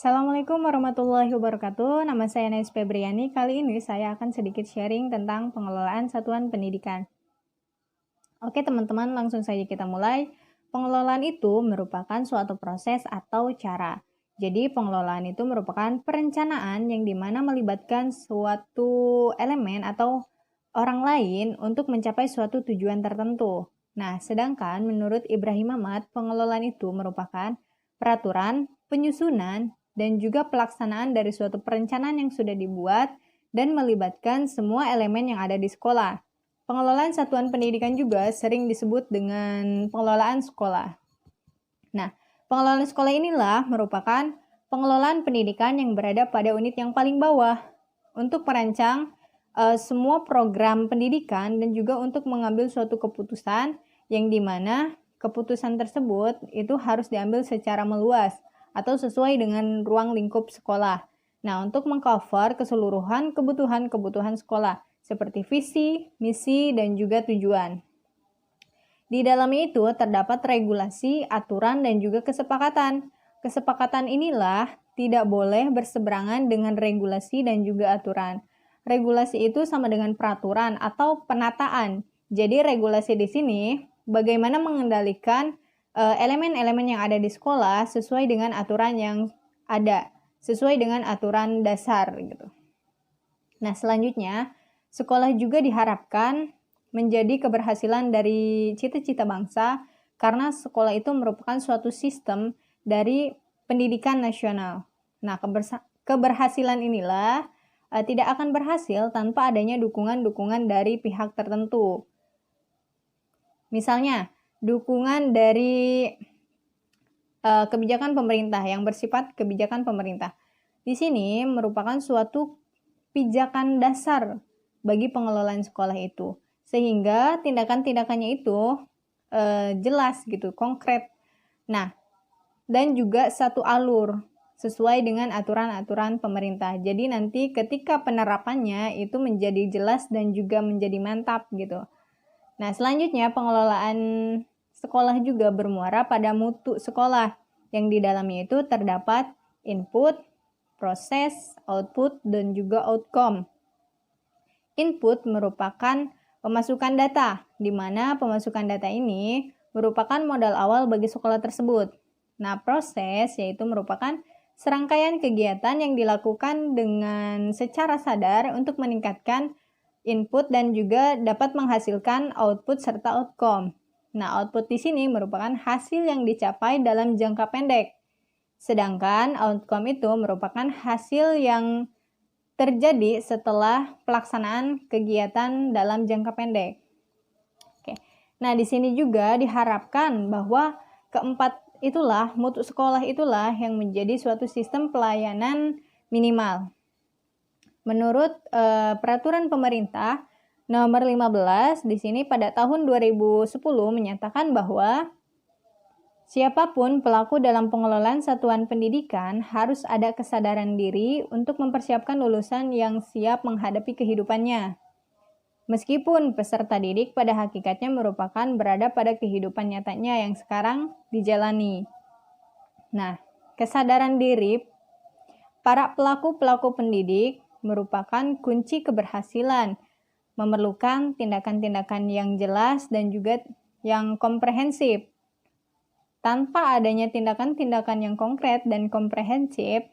Assalamualaikum warahmatullahi wabarakatuh. Nama saya Nais Febriani. Kali ini saya akan sedikit sharing tentang pengelolaan satuan pendidikan. Oke teman-teman, langsung saja kita mulai. Pengelolaan itu merupakan suatu proses atau cara. Jadi pengelolaan itu merupakan perencanaan yang dimana melibatkan suatu elemen atau orang lain untuk mencapai suatu tujuan tertentu. Nah, sedangkan menurut Ibrahim Ahmad, pengelolaan itu merupakan peraturan, penyusunan, dan juga pelaksanaan dari suatu perencanaan yang sudah dibuat dan melibatkan semua elemen yang ada di sekolah. Pengelolaan satuan pendidikan juga sering disebut dengan pengelolaan sekolah. Nah, pengelolaan sekolah inilah merupakan pengelolaan pendidikan yang berada pada unit yang paling bawah untuk merancang semua program pendidikan dan juga untuk mengambil suatu keputusan yang dimana keputusan tersebut itu harus diambil secara meluas atau sesuai dengan ruang lingkup sekolah. Nah, untuk mengcover keseluruhan kebutuhan-kebutuhan sekolah seperti visi, misi, dan juga tujuan. Di dalamnya itu terdapat regulasi, aturan, dan juga kesepakatan. Kesepakatan inilah tidak boleh berseberangan dengan regulasi dan juga aturan. Regulasi itu sama dengan peraturan atau penataan. Jadi regulasi di sini bagaimana mengendalikan elemen-elemen yang ada di sekolah sesuai dengan aturan yang ada, sesuai dengan aturan dasar gitu. Nah, selanjutnya sekolah juga diharapkan menjadi keberhasilan dari cita-cita bangsa karena sekolah itu merupakan suatu sistem dari pendidikan nasional. Nah, keberhasilan inilah tidak akan berhasil tanpa adanya dukungan-dukungan dari pihak tertentu. Misalnya, dukungan dari kebijakan pemerintah yang bersifat kebijakan pemerintah. Di sini merupakan suatu pijakan dasar bagi pengelolaan sekolah itu. Sehingga tindakan-tindakannya itu jelas gitu, konkret. Nah, dan juga satu alur sesuai dengan aturan-aturan pemerintah. Jadi nanti ketika penerapannya itu menjadi jelas dan juga menjadi mantap gitu. Nah, selanjutnya pengelolaan sekolah juga bermuara pada mutu sekolah yang di dalamnya itu terdapat input, proses, output, dan juga outcome. Input merupakan pemasukan data, di mana pemasukan data ini merupakan modal awal bagi sekolah tersebut. Nah, proses yaitu merupakan serangkaian kegiatan yang dilakukan dengan secara sadar untuk meningkatkan input dan juga dapat menghasilkan output serta outcome. Nah, output di sini merupakan hasil yang dicapai dalam jangka pendek. Sedangkan outcome itu merupakan hasil yang terjadi setelah pelaksanaan kegiatan dalam jangka pendek. Oke. Nah, di sini juga diharapkan bahwa keempat itulah, mutu sekolah itulah yang menjadi suatu sistem pelayanan minimal. Menurut peraturan pemerintah nomor 15 di sini pada tahun 2010 menyatakan bahwa siapapun pelaku dalam pengelolaan satuan pendidikan harus ada kesadaran diri untuk mempersiapkan lulusan yang siap menghadapi kehidupannya. Meskipun peserta didik pada hakikatnya merupakan berada pada kehidupan nyatanya yang sekarang dijalani. Nah, kesadaran diri para pelaku-pelaku pendidik merupakan kunci keberhasilan, memerlukan tindakan-tindakan yang jelas dan juga yang komprehensif. Tanpa adanya tindakan-tindakan yang konkret dan komprehensif,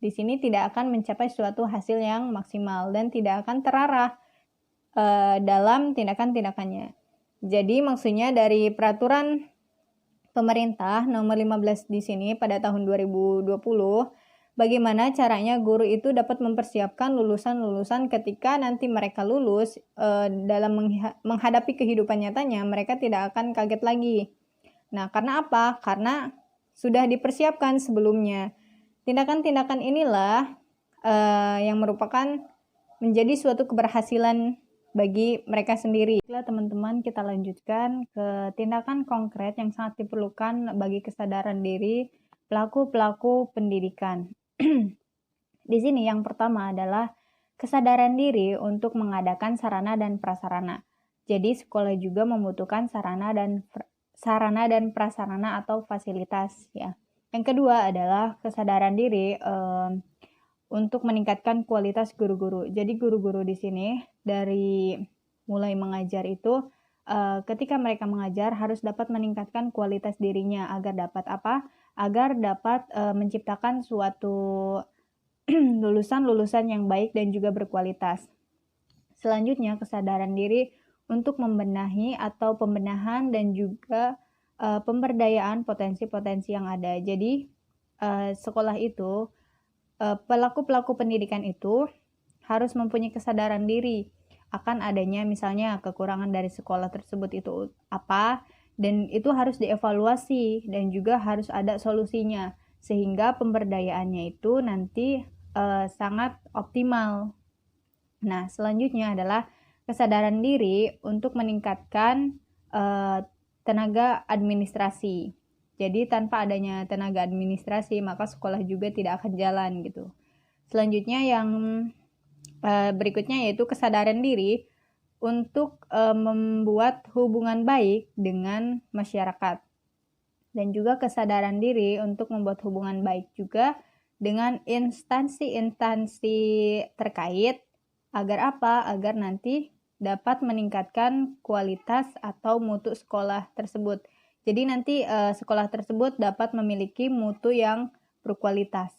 di sini tidak akan mencapai suatu hasil yang maksimal dan tidak akan terarah dalam tindakan-tindakannya. Jadi maksudnya dari peraturan pemerintah nomor 15 di sini pada tahun 2020, bagaimana caranya guru itu dapat mempersiapkan lulusan-lulusan ketika nanti mereka lulus dalam menghadapi kehidupan nyatanya, mereka tidak akan kaget lagi. Nah, karena apa? Karena sudah dipersiapkan sebelumnya. Tindakan-tindakan inilah yang merupakan menjadi suatu keberhasilan bagi mereka sendiri. Baiklah teman-teman, kita lanjutkan ke tindakan konkret yang sangat diperlukan bagi kesadaran diri pelaku-pelaku pendidikan. Di sini yang pertama adalah kesadaran diri untuk mengadakan sarana dan prasarana. Jadi sekolah juga membutuhkan sarana dan prasarana atau fasilitas ya. Yang kedua adalah kesadaran diri untuk meningkatkan kualitas guru-guru. Jadi guru-guru di sini dari mulai mengajar itu ketika mereka mengajar harus dapat meningkatkan kualitas dirinya agar dapat apa? Agar dapat menciptakan suatu lulusan-lulusan yang baik dan juga berkualitas. Selanjutnya, kesadaran diri untuk membenahi atau pembenahan dan juga pemberdayaan potensi-potensi yang ada. Jadi, sekolah itu, pelaku-pelaku pendidikan itu harus mempunyai kesadaran diri akan adanya misalnya kekurangan dari sekolah tersebut itu apa, dan itu harus dievaluasi dan juga harus ada solusinya sehingga pemberdayaannya itu nanti sangat optimal. Nah, selanjutnya adalah kesadaran diri untuk meningkatkan tenaga administrasi. Jadi tanpa adanya tenaga administrasi, maka sekolah juga tidak akan jalan gitu. Selanjutnya yang berikutnya yaitu kesadaran diri untuk membuat hubungan baik dengan masyarakat. Dan juga kesadaran diri untuk membuat hubungan baik juga dengan instansi-instansi terkait. Agar apa? Agar nanti dapat meningkatkan kualitas atau mutu sekolah tersebut. Jadi nanti sekolah tersebut dapat memiliki mutu yang berkualitas.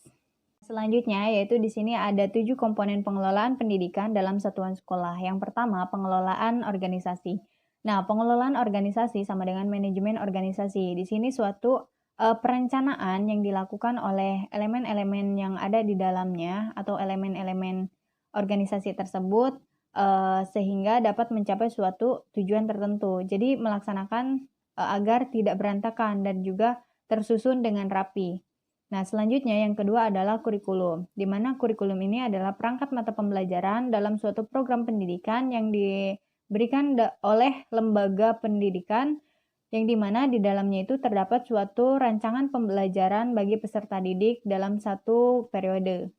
Selanjutnya yaitu di sini ada 7 komponen pengelolaan pendidikan dalam satuan sekolah. Yang pertama, pengelolaan organisasi. Nah, pengelolaan organisasi sama dengan manajemen organisasi. Di sini suatu perencanaan yang dilakukan oleh elemen-elemen yang ada di dalamnya atau elemen-elemen organisasi tersebut sehingga dapat mencapai suatu tujuan tertentu. Jadi melaksanakan agar tidak berantakan dan juga tersusun dengan rapi. Nah, selanjutnya yang kedua adalah kurikulum, di mana kurikulum ini adalah perangkat mata pembelajaran dalam suatu program pendidikan yang diberikan oleh lembaga pendidikan yang dimana di dalamnya itu terdapat suatu rancangan pembelajaran bagi peserta didik dalam satu periode.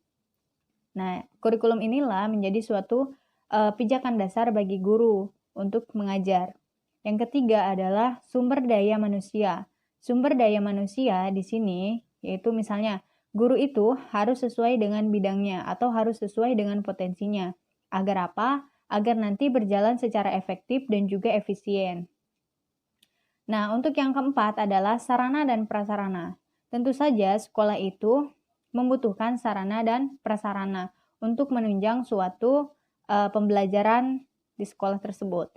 Nah, kurikulum inilah menjadi suatu pijakan dasar bagi guru untuk mengajar. Yang ketiga adalah sumber daya manusia. Sumber daya manusia di sini yaitu misalnya guru itu harus sesuai dengan bidangnya atau harus sesuai dengan potensinya. Agar apa? Agar nanti berjalan secara efektif dan juga efisien. Nah, untuk yang keempat adalah sarana dan prasarana. Tentu saja sekolah itu membutuhkan sarana dan prasarana untuk menunjang suatu pembelajaran di sekolah tersebut.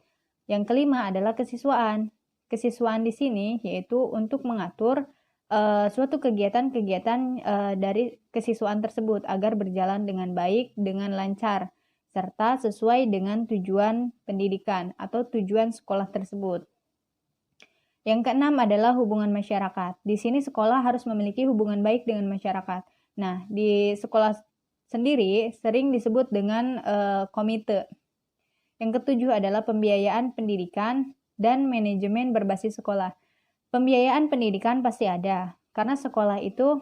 Yang kelima adalah kesiswaan. Kesiswaan di sini yaitu untuk mengatur suatu kegiatan-kegiatan dari kesiswaan tersebut agar berjalan dengan baik, dengan lancar, serta sesuai dengan tujuan pendidikan atau tujuan sekolah tersebut. Yang keenam adalah hubungan masyarakat. Di sini sekolah harus memiliki hubungan baik dengan masyarakat. Nah, di sekolah sendiri sering disebut dengan komite. Yang ketujuh adalah pembiayaan pendidikan dan manajemen berbasis sekolah. Pembiayaan pendidikan pasti ada, karena sekolah itu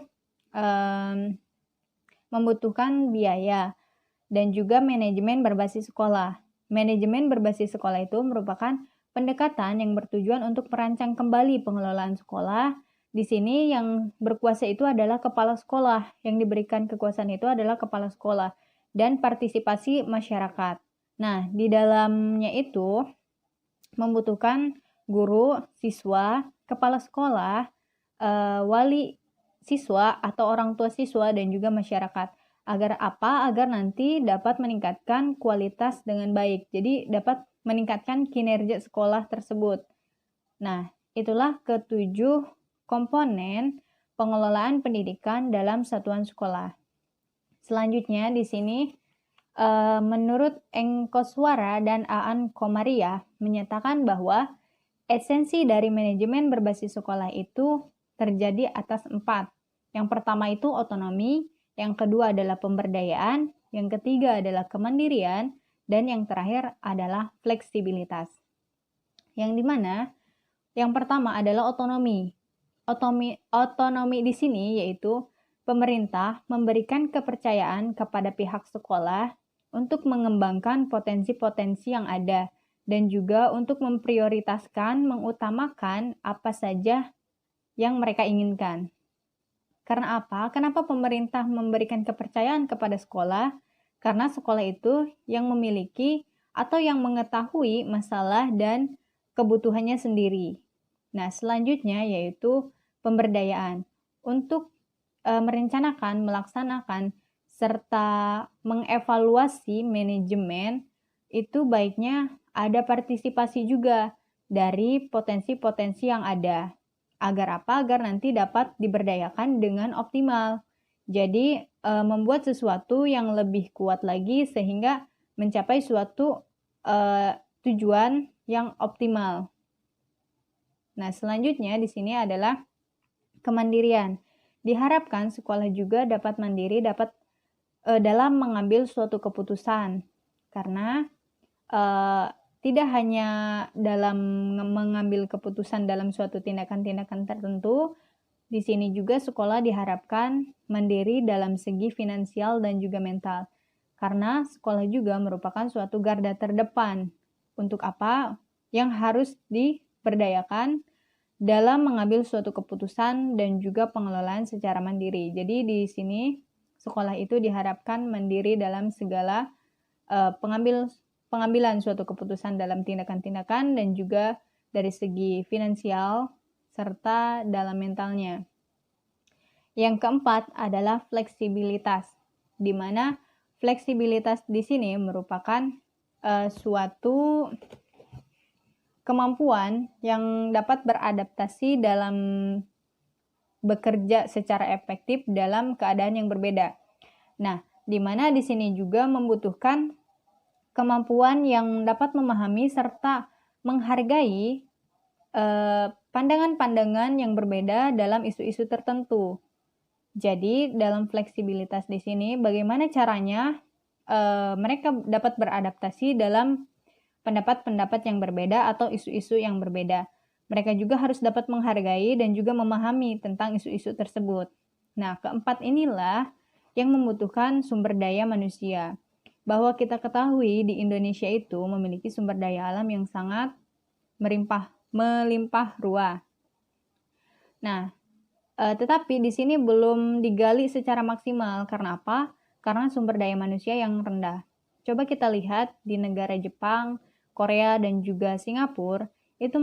membutuhkan biaya dan juga manajemen berbasis sekolah. Manajemen berbasis sekolah itu merupakan pendekatan yang bertujuan untuk merancang kembali pengelolaan sekolah. Di sini yang berkuasa itu adalah kepala sekolah, yang diberikan kekuasaan itu adalah kepala sekolah dan partisipasi masyarakat. Nah, di dalamnya itu membutuhkan guru, siswa, kepala sekolah, wali siswa atau orang tua siswa dan juga masyarakat. Agar apa? Agar nanti dapat meningkatkan kualitas dengan baik. Jadi dapat meningkatkan kinerja sekolah tersebut. Nah, itulah ketujuh komponen pengelolaan pendidikan dalam satuan sekolah. Selanjutnya di sini menurut Engkoswara dan Aan Komariah menyatakan bahwa esensi dari manajemen berbasis sekolah itu terjadi atas 4. Yang pertama itu otonomi, yang kedua adalah pemberdayaan, yang ketiga adalah kemandirian, dan yang terakhir adalah fleksibilitas. Yang dimana yang pertama adalah otonomi. Otonomi di sini yaitu pemerintah memberikan kepercayaan kepada pihak sekolah untuk mengembangkan potensi-potensi yang ada dan juga untuk memprioritaskan, mengutamakan apa saja yang mereka inginkan. Karena apa? Kenapa pemerintah memberikan kepercayaan kepada sekolah? Karena sekolah itu yang memiliki atau yang mengetahui masalah dan kebutuhannya sendiri. Nah, selanjutnya yaitu pemberdayaan. Untuk merencanakan, melaksanakan, serta mengevaluasi manajemen, itu baiknya ada partisipasi juga dari potensi-potensi yang ada. Agar apa? Agar nanti dapat diberdayakan dengan optimal. Jadi, membuat sesuatu yang lebih kuat lagi sehingga mencapai suatu tujuan yang optimal. Nah, selanjutnya di sini adalah kemandirian. Diharapkan sekolah juga dapat mandiri dalam mengambil suatu keputusan. Karena tidak hanya dalam mengambil keputusan dalam suatu tindakan-tindakan tertentu, di sini juga sekolah diharapkan mandiri dalam segi finansial dan juga mental. Karena sekolah juga merupakan suatu garda terdepan. Untuk apa? Yang harus diberdayakan dalam mengambil suatu keputusan dan juga pengelolaan secara mandiri. Jadi di sini sekolah itu diharapkan mandiri dalam segala pengambilan suatu keputusan dalam tindakan-tindakan dan juga dari segi finansial serta dalam mentalnya. Yang keempat adalah fleksibilitas, di mana fleksibilitas di sini merupakan suatu kemampuan yang dapat beradaptasi dalam bekerja secara efektif dalam keadaan yang berbeda. Nah, di mana di sini juga membutuhkan kemampuan yang dapat memahami serta menghargai pandangan-pandangan yang berbeda dalam isu-isu tertentu. Jadi, dalam fleksibilitas di sini, bagaimana caranya mereka dapat beradaptasi dalam pendapat-pendapat yang berbeda atau isu-isu yang berbeda. Mereka juga harus dapat menghargai dan juga memahami tentang isu-isu tersebut. Nah, keempat inilah yang membutuhkan sumber daya manusia. Bahwa kita ketahui di Indonesia itu memiliki sumber daya alam yang sangat melimpah ruah. Nah, tetapi di sini belum digali secara maksimal. Karena apa? Karena sumber daya manusia yang rendah. Coba kita lihat di negara Jepang, Korea, dan juga Singapura, itu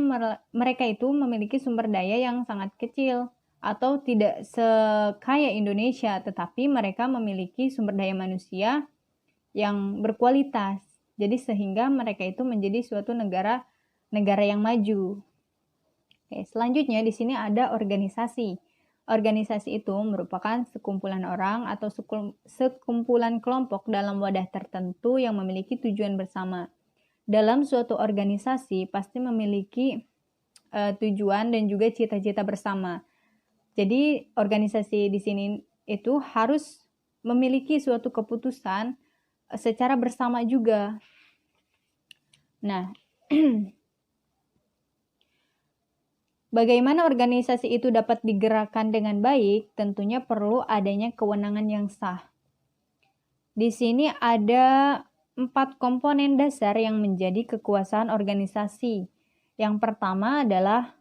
mereka itu memiliki sumber daya yang sangat kecil atau tidak sekaya Indonesia, tetapi mereka memiliki sumber daya manusia yang berkualitas. Jadi sehingga mereka itu menjadi suatu negara yang maju. Oke, selanjutnya di sini ada organisasi. Organisasi itu merupakan sekumpulan orang atau sekumpulan kelompok dalam wadah tertentu yang memiliki tujuan bersama. Dalam suatu organisasi pasti memiliki tujuan dan juga cita-cita bersama. Jadi organisasi di sini itu harus memiliki suatu keputusan secara bersama juga. Nah, bagaimana organisasi itu dapat digerakkan dengan baik? Tentunya perlu adanya kewenangan yang sah. Di sini ada 4 komponen dasar yang menjadi kekuasaan organisasi. Yang pertama adalah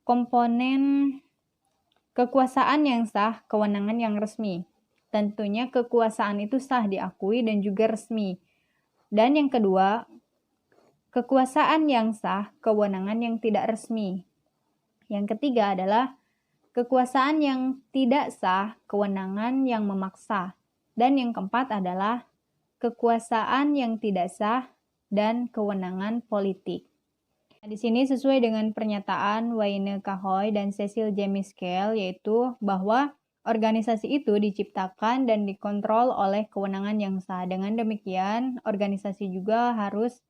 komponen kekuasaan yang sah, kewenangan yang resmi. Tentunya kekuasaan itu sah, diakui, dan juga resmi. Dan yang kedua, kekuasaan yang sah, kewenangan yang tidak resmi. Yang ketiga adalah kekuasaan yang tidak sah, kewenangan yang memaksa. Dan yang keempat adalah kekuasaan yang tidak sah dan kewenangan politik. Nah, di sini sesuai dengan pernyataan Wayne Cahoy dan Cecil J. Miskell, yaitu bahwa organisasi itu diciptakan dan dikontrol oleh kewenangan yang sah. Dengan demikian, organisasi juga harus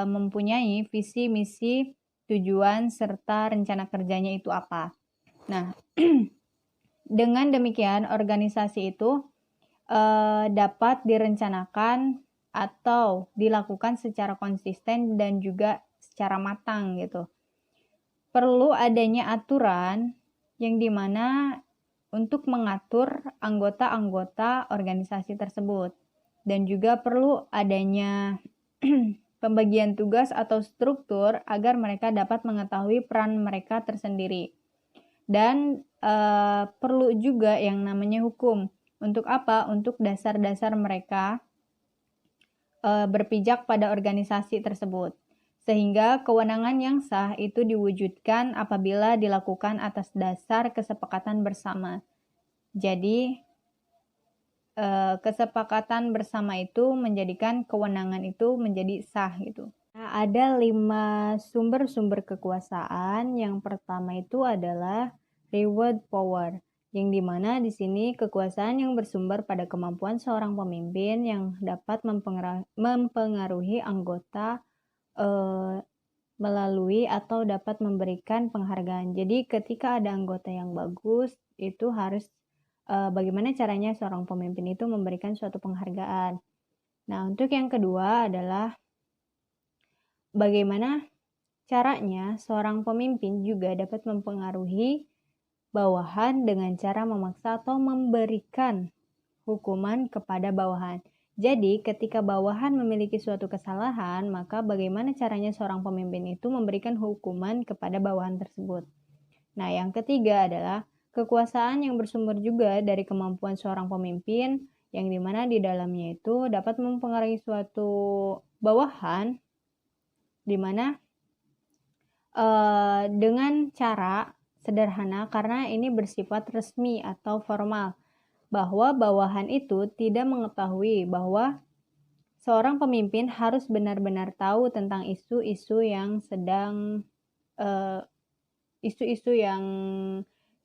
mempunyai visi, misi, tujuan, serta rencana kerjanya itu apa. Nah, dengan demikian organisasi itu dapat direncanakan atau dilakukan secara konsisten dan juga secara matang gitu. Perlu adanya aturan yang dimana untuk mengatur anggota-anggota organisasi tersebut. Dan juga perlu adanya pembagian tugas atau struktur agar mereka dapat mengetahui peran mereka tersendiri. Dan perlu juga yang namanya hukum. Untuk apa? Untuk dasar-dasar mereka berpijak pada organisasi tersebut. Sehingga kewenangan yang sah itu diwujudkan apabila dilakukan atas dasar kesepakatan bersama. Jadi, kesepakatan bersama itu menjadikan kewenangan itu menjadi sah gitu. Nah, ada 5 sumber-sumber kekuasaan. Yang pertama itu adalah reward power, yang dimana di sini kekuasaan yang bersumber pada kemampuan seorang pemimpin yang dapat mempengaruhi anggota melalui atau dapat memberikan penghargaan. Jadi ketika ada anggota yang bagus, itu harus bagaimana caranya seorang pemimpin itu memberikan suatu penghargaan. Nah, untuk yang kedua adalah bagaimana caranya seorang pemimpin juga dapat mempengaruhi bawahan dengan cara memaksa atau memberikan hukuman kepada bawahan. Jadi, ketika bawahan memiliki suatu kesalahan, maka bagaimana caranya seorang pemimpin itu memberikan hukuman kepada bawahan tersebut. Nah, yang ketiga adalah kekuasaan yang bersumber juga dari kemampuan seorang pemimpin, yang dimana di dalamnya itu dapat mempengaruhi suatu bawahan, dimana dengan cara sederhana karena ini bersifat resmi atau formal, bahwa bawahan itu tidak mengetahui bahwa seorang pemimpin harus benar-benar tahu tentang isu-isu yang sedang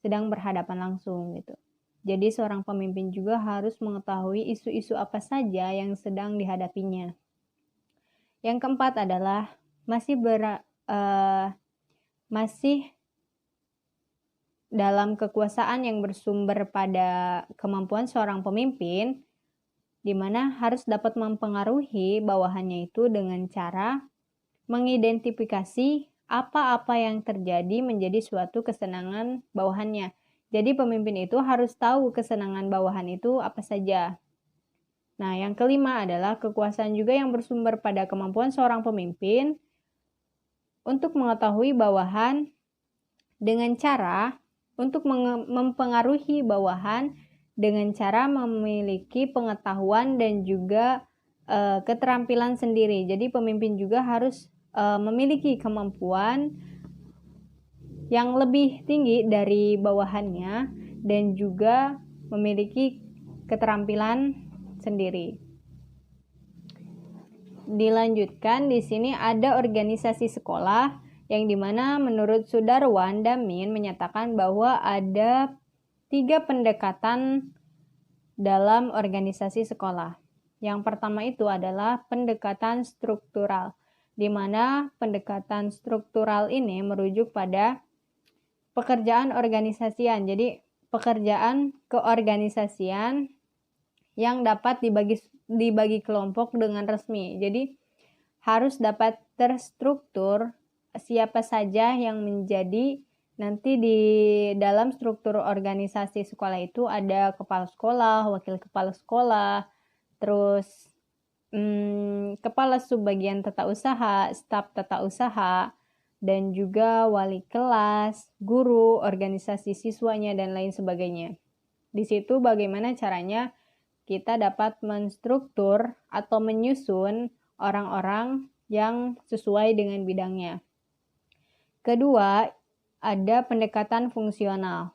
berhadapan langsung gitu. Jadi seorang pemimpin juga harus mengetahui isu-isu apa saja yang sedang dihadapinya. Yang keempat adalah masih dalam kekuasaan yang bersumber pada kemampuan seorang pemimpin, di mana harus dapat mempengaruhi bawahannya itu dengan cara mengidentifikasi apa-apa yang terjadi menjadi suatu kesenangan bawahannya. Jadi pemimpin itu harus tahu kesenangan bawahan itu apa saja. Nah, yang kelima adalah kekuasaan juga yang bersumber pada kemampuan seorang pemimpin untuk mengetahui bawahan dengan cara untuk mempengaruhi bawahan dengan cara memiliki pengetahuan dan juga keterampilan sendiri. Jadi pemimpin juga harus memiliki kemampuan yang lebih tinggi dari bawahannya dan juga memiliki keterampilan sendiri. Dilanjutkan, di sini ada organisasi sekolah yang dimana menurut Sudarwan Damin menyatakan bahwa ada 3 pendekatan dalam organisasi sekolah. Yang pertama itu adalah pendekatan struktural, di mana pendekatan struktural ini merujuk pada pekerjaan organisasian. Jadi pekerjaan keorganisasian yang dapat dibagi kelompok dengan resmi. Jadi harus dapat terstruktur siapa saja yang menjadi nanti di dalam struktur organisasi sekolah itu ada kepala sekolah, wakil kepala sekolah, terus kepala subbagian tata usaha, staf tata usaha, dan juga wali kelas, guru, organisasi siswanya, dan lain sebagainya. Di situ bagaimana caranya kita dapat menstruktur atau menyusun orang-orang yang sesuai dengan bidangnya. Kedua, ada pendekatan fungsional.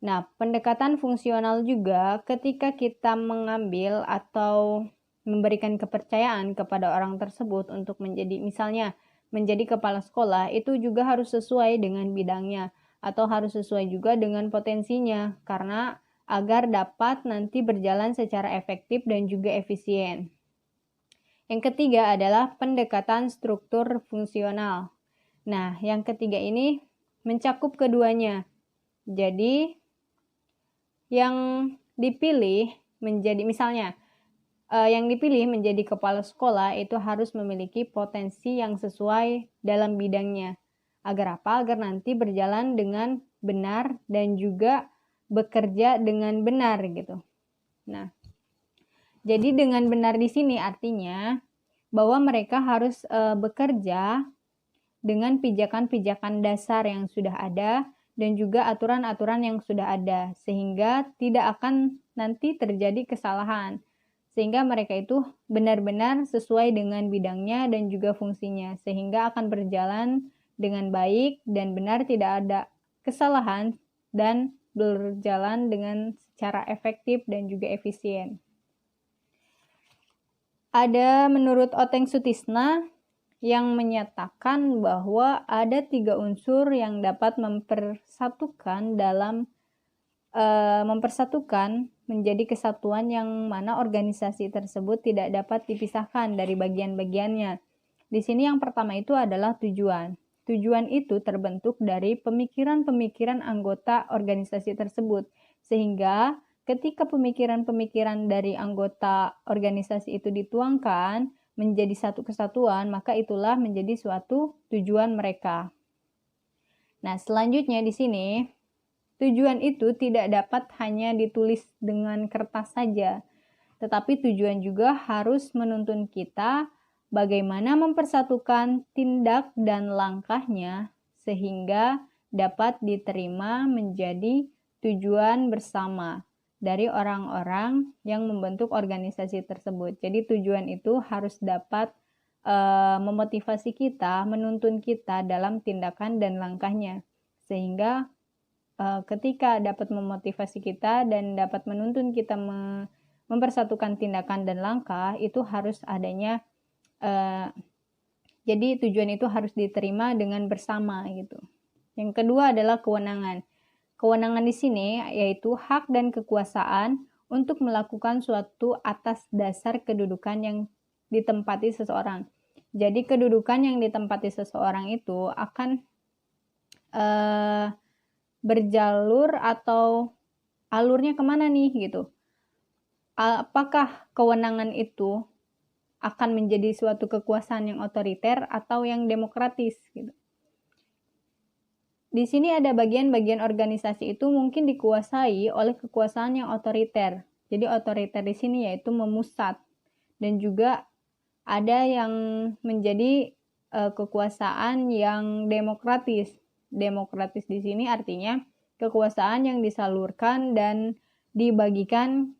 Nah, pendekatan fungsional juga ketika kita mengambil atau memberikan kepercayaan kepada orang tersebut untuk menjadi, misalnya menjadi kepala sekolah, itu juga harus sesuai dengan bidangnya atau harus sesuai juga dengan potensinya, karena agar dapat nanti berjalan secara efektif dan juga efisien. Yang ketiga adalah pendekatan struktur fungsional. Nah, yang ketiga ini mencakup keduanya. Jadi, yang dipilih menjadi, misalnya, yang dipilih menjadi kepala sekolah itu harus memiliki potensi yang sesuai dalam bidangnya. Agar apa? Agar nanti berjalan dengan benar dan juga bekerja dengan benar gitu. Nah, jadi dengan benar di sini artinya bahwa mereka harus bekerja dengan pijakan-pijakan dasar yang sudah ada dan juga aturan-aturan yang sudah ada, sehingga tidak akan nanti terjadi kesalahan. Sehingga mereka itu benar-benar sesuai dengan bidangnya dan juga fungsinya, sehingga akan berjalan dengan baik dan benar, tidak ada kesalahan dan berjalan dengan secara efektif dan juga efisien. Ada menurut Oteng Sutisna yang menyatakan bahwa ada 3 unsur yang dapat mempersatukan menjadi kesatuan, yang mana organisasi tersebut tidak dapat dipisahkan dari bagian-bagiannya. Di sini yang pertama itu adalah tujuan. Tujuan itu terbentuk dari pemikiran-pemikiran anggota organisasi tersebut, sehingga ketika pemikiran-pemikiran dari anggota organisasi itu dituangkan menjadi satu kesatuan, maka itulah menjadi suatu tujuan mereka. Nah, selanjutnya di sini, tujuan itu tidak dapat hanya ditulis dengan kertas saja, tetapi tujuan juga harus menuntun kita bagaimana mempersatukan tindak dan langkahnya sehingga dapat diterima menjadi tujuan bersama dari orang-orang yang membentuk organisasi tersebut. Jadi tujuan itu harus dapat memotivasi kita, menuntun kita dalam tindakan dan langkahnya. Sehingga ketika dapat memotivasi kita dan dapat menuntun kita mempersatukan tindakan dan langkah, itu harus adanya jadi tujuan itu harus diterima dengan bersama gitu. Yang kedua adalah kewenangan. Kewenangan di sini yaitu hak dan kekuasaan untuk melakukan suatu atas dasar kedudukan yang ditempati seseorang. Jadi kedudukan yang ditempati seseorang itu akan berjalur atau alurnya kemana nih gitu. Apakah kewenangan itu akan menjadi suatu kekuasaan yang otoriter atau yang demokratis gitu. Di sini ada bagian-bagian organisasi itu mungkin dikuasai oleh kekuasaan yang otoriter. Jadi otoriter di sini yaitu memusat, dan juga ada yang menjadi kekuasaan yang demokratis. Demokratis di sini artinya kekuasaan yang disalurkan dan dibagi-bagikan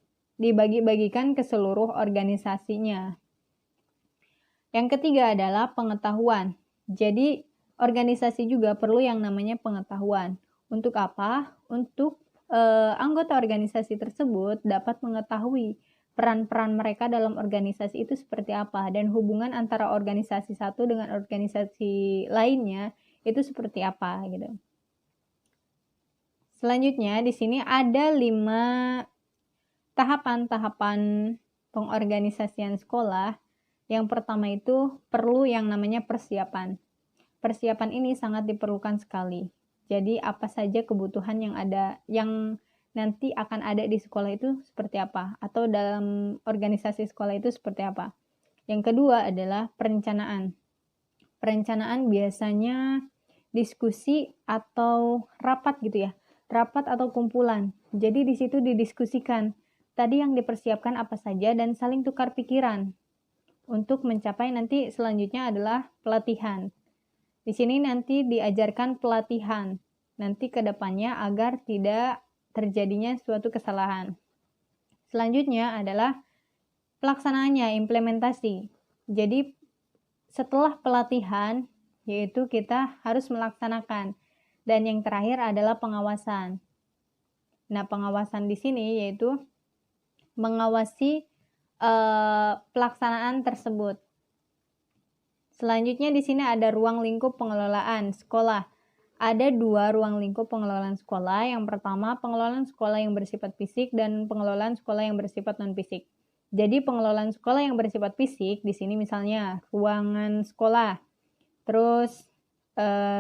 ke seluruh organisasinya. Yang ketiga adalah pengetahuan. Jadi organisasi juga perlu yang namanya pengetahuan. Untuk apa? Untuk anggota organisasi tersebut dapat mengetahui peran-peran mereka dalam organisasi itu seperti apa, dan hubungan antara organisasi satu dengan organisasi lainnya itu seperti apa gitu. Selanjutnya di sini ada 5 tahapan-tahapan pengorganisasian sekolah. Yang pertama itu perlu yang namanya persiapan. Persiapan ini sangat diperlukan sekali. Jadi apa saja kebutuhan yang ada, yang nanti akan ada di sekolah itu seperti apa, atau dalam organisasi sekolah itu seperti apa. Yang kedua adalah perencanaan. Perencanaan biasanya diskusi atau rapat gitu ya, rapat atau kumpulan. Jadi di situ didiskusikan tadi yang dipersiapkan apa saja dan saling tukar pikiran untuk mencapai nanti selanjutnya adalah pelatihan. Di sini nanti diajarkan pelatihan nanti ke depannya agar tidak terjadinya suatu kesalahan. Selanjutnya adalah pelaksanaannya, implementasi. Jadi setelah pelatihan yaitu kita harus melaksanakan, dan yang terakhir adalah pengawasan. Nah, pengawasan di sini yaitu mengawasi pelaksanaan tersebut. Selanjutnya di sini ada ruang lingkup pengelolaan sekolah. Ada 2 ruang lingkup pengelolaan sekolah. Yang pertama, pengelolaan sekolah yang bersifat fisik dan pengelolaan sekolah yang bersifat non-fisik. Jadi pengelolaan sekolah yang bersifat fisik di sini misalnya ruangan sekolah, terus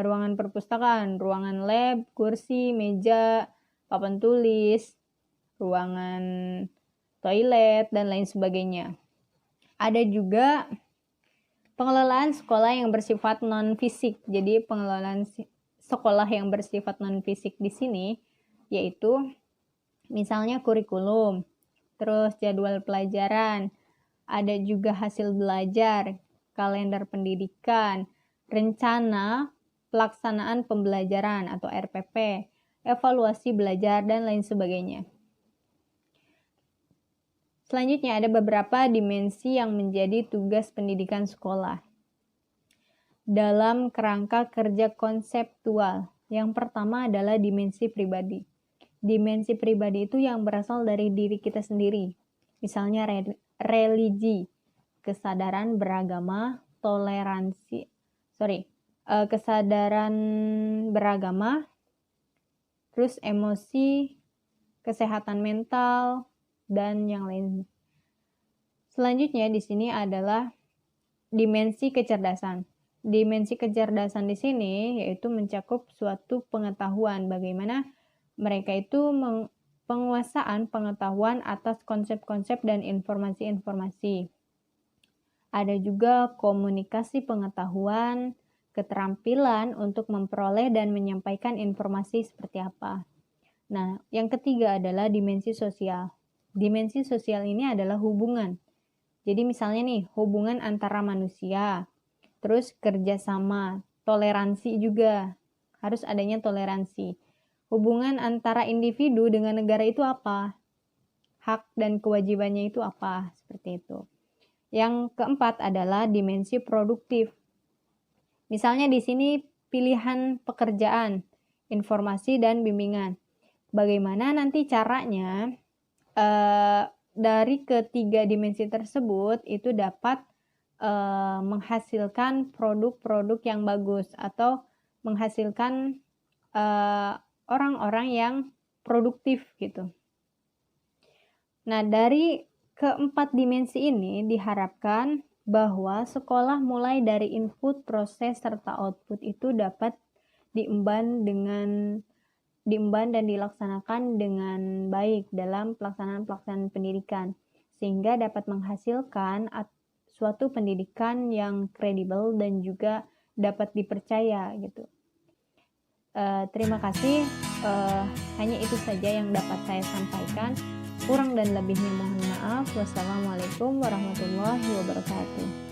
ruangan perpustakaan, ruangan lab, kursi, meja, papan tulis, ruangan toilet, dan lain sebagainya. Ada juga pengelolaan sekolah yang bersifat non-fisik. Jadi pengelolaan sekolah yang bersifat non-fisik di sini yaitu misalnya kurikulum, terus jadwal pelajaran, ada juga hasil belajar, kalender pendidikan, rencana pelaksanaan pembelajaran atau RPP, evaluasi belajar, dan lain sebagainya. Selanjutnya ada beberapa dimensi yang menjadi tugas pendidikan sekolah dalam kerangka kerja konseptual. Yang pertama adalah dimensi pribadi. Dimensi pribadi itu yang berasal dari diri kita sendiri. Misalnya religi, kesadaran beragama, kesadaran beragama, terus emosi, kesehatan mental, dan yang lain. Selanjutnya di sini adalah dimensi kecerdasan. Dimensi kecerdasan di sini yaitu mencakup suatu pengetahuan, bagaimana mereka itu penguasaan pengetahuan atas konsep-konsep dan informasi-informasi. Ada juga komunikasi pengetahuan, keterampilan untuk memperoleh dan menyampaikan informasi seperti apa. Nah, yang ketiga adalah dimensi sosial. Dimensi sosial ini adalah hubungan. Jadi misalnya nih, hubungan antara manusia, terus kerjasama, toleransi juga, harus adanya toleransi. Hubungan antara individu dengan negara itu apa? Hak dan kewajibannya itu apa? Seperti itu. Yang keempat adalah dimensi produktif. Misalnya di sini pilihan pekerjaan, informasi, dan bimbingan. Bagaimana nanti caranya dari ketiga dimensi tersebut itu dapat menghasilkan produk-produk yang bagus atau menghasilkan orang-orang yang produktif gitu. Nah, dari keempat dimensi ini diharapkan bahwa sekolah mulai dari input, proses, serta output itu dapat diemban dan dilaksanakan dengan baik dalam pelaksanaan pendidikan, sehingga dapat menghasilkan suatu pendidikan yang kredibel dan juga dapat dipercaya gitu. Terima kasih, hanya itu saja yang dapat saya sampaikan. Kurang dan lebihnya mohon maaf. Wassalamualaikum warahmatullahi wabarakatuh.